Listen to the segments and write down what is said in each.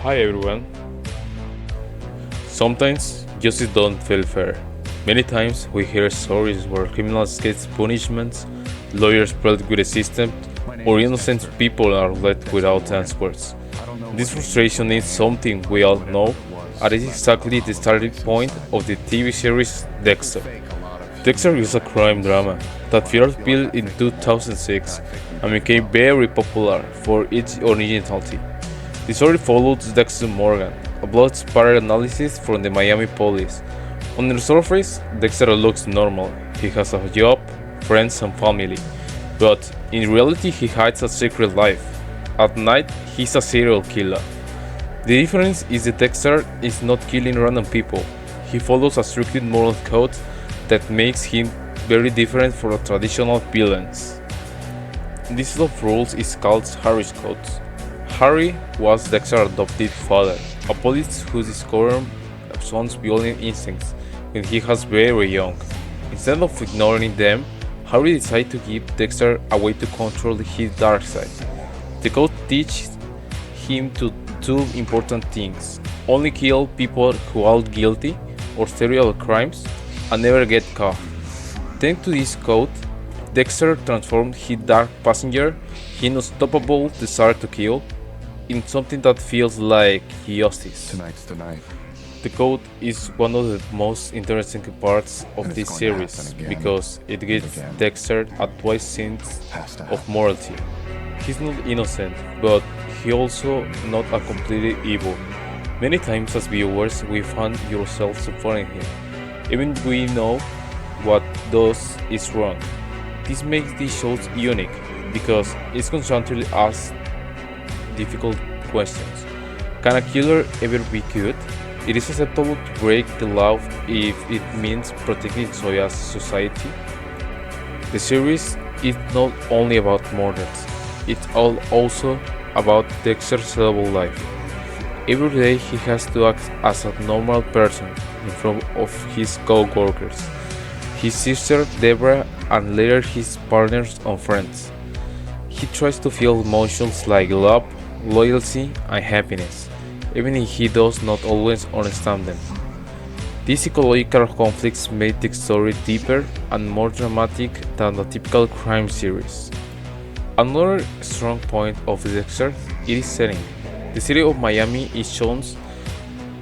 Hi everyone. Sometimes justice don't feel fair. Many times we hear stories where criminals get punishments, lawyers plead with the system, or innocent people are left without answers. This frustration is something we all know, and it is exactly the starting point of the TV series Dexter. Dexter is a crime drama that first built in 2006 and became very popular for its originality. The story follows Dexter Morgan, a blood-spatter analysis from the Miami police. On the surface, Dexter looks normal. He has a job, friends, and family. But in reality, he hides a secret life. At night, he's a serial killer. The difference is that Dexter is not killing random people. He follows a strict moral code that makes him very different from traditional villains. This set of rules is called Harry's Code. Harry was Dexter's adopted father, a police who discovered son's violent instincts when he was very young. Instead of ignoring them, Harry decided to give Dexter a way to control his dark side. The code teaches him to two important things: only kill people who are guilty or serial crimes and never get caught. Thanks to this code, Dexter transformed his dark passenger, his unstoppable desire to kill, in something that feels like justice. Tonight's the night. The code is one of the most interesting parts of And this it's going to series happen again. because it gives Again. Dexter a twice sense Has to of happen. morality. He's not innocent, but he also not a completely evil. Many times as viewers we find yourself supporting him, even we know what does is wrong. This makes these shows unique because it's constantly asks difficult questions. Can a killer ever be good? It is acceptable to break the law if it means protecting Soya's society. The series is not only about murders, it's all also about Dexter's double life. Every day he has to act as a normal person in front of his co-workers, his sister Deborah, and later his partners and friends. He tries to feel emotions like love, loyalty, and happiness, even if he does not always understand them. These psychological conflicts make the story deeper and more dramatic than a typical crime series. Another strong point of Dexter is its setting. The city of Miami is shown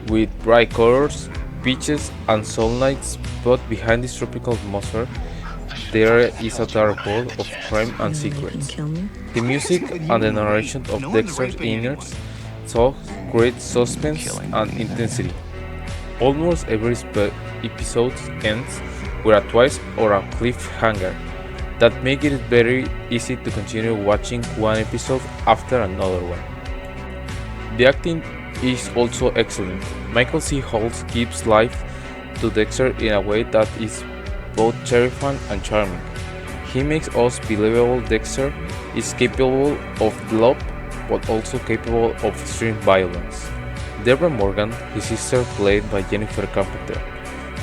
with bright colors, beaches, and sunlight, but behind this tropical atmosphere, there is a dark world of crime and secrets. The music and the narration of Dexter's innards show great suspense and intensity. Almost every episode ends with a twist or a cliffhanger that make it very easy to continue watching one episode after another one. The acting is also excellent. Michael C. Hall gives life to Dexter in a way that is both terrifying and charming. He makes us believable Dexter is capable of love but also capable of extreme violence. Deborah Morgan, his sister played by Jennifer Carpenter,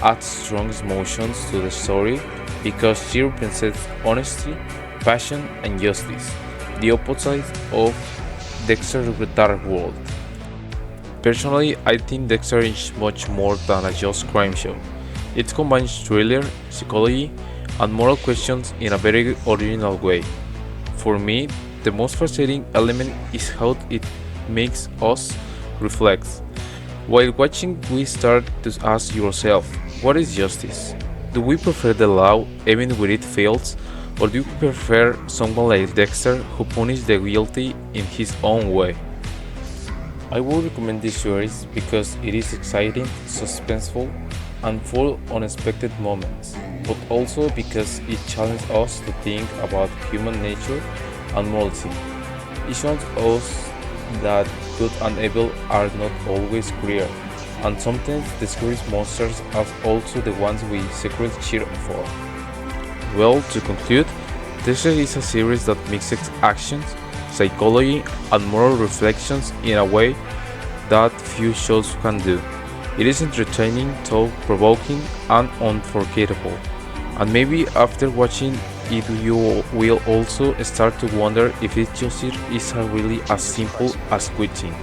adds strong emotions to the story because she represents honesty, passion, and justice, the opposite of Dexter's dark world. Personally, I think Dexter is much more than a just crime show. It combines thriller, psychology, and moral questions in a very original way. For me, the most fascinating element is how it makes us reflect. While watching, we start to ask yourself, what is justice? Do we prefer the law even when it fails, or do we prefer someone like Dexter who punishes the guilty in his own way? I would recommend this series because it is exciting, suspenseful, and full of unexpected moments, but also because it challenges us to think about human nature and morality. It shows us that good and evil are not always clear, and sometimes the scariest monsters are also the ones we secretly cheer for. Well, to conclude, this is a series that mixes action, psychology, and moral reflections in a way that few shows can do. It is entertaining, thought-provoking, and unforgettable. And maybe after watching it you will also start to wonder if it just is really as simple as quitting.